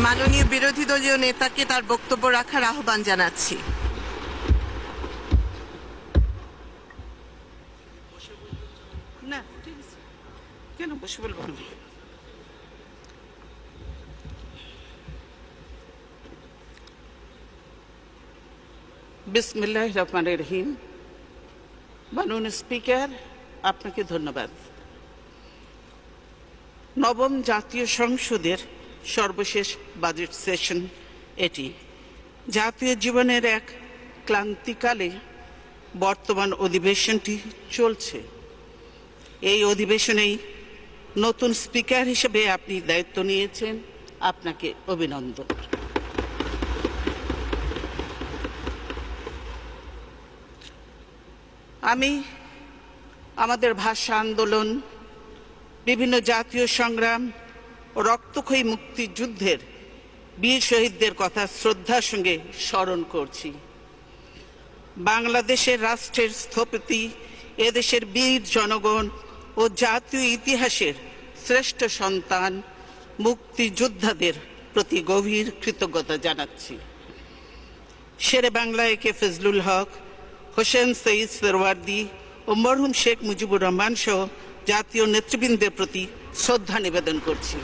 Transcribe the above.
মাননীয় বিরোধী দলীয় নেতাকে তার বক্তব্য রাখার আহ্বান জানাচ্ছি। না ঠিক আছে, কেন বসে বলবো না? বিসমিল্লাহির রহমানির রহিম। মাননীয় স্পিকার, আপনাকে ধন্যবাদ। নবম জাতীয় সংসদের সর্বশেষ বাজেট সেশন এটি। জাতীয় জীবনের এক ক্লান্তিকালে বর্তমান অধিবেশনটি চলছে। এই অধিবেশনেই নতুন স্পিকার হিসেবে আপনি দায়িত্ব নিয়েছেন, আপনাকে অভিনন্দন। আমি আমাদের ভাষা আন্দোলন, বিভিন্ন জাতীয় সংগ্রাম ও রক্তক্ষয়ী মুক্তিযুদ্ধের বীর শহীদদের কথা শ্রদ্ধার সঙ্গে স্মরণ করছি। বাংলাদেশের রাষ্ট্রের স্থপতি, এদেশের বীর জনগণ ও জাতীয় ইতিহাসের শ্রেষ্ঠ সন্তান মুক্তিযোদ্ধাদের প্রতি গভীর কৃতজ্ঞতা জানাচ্ছি। শেরে বাংলা একে ফজলুল হক, হোসেন সঈদ সোহরাওয়ার্দী ও মরহুম শেখ মুজিবুর রহমান সহ জাতীয় নেতৃবৃন্দের প্রতি শ্রদ্ধা নিবেদন করছি।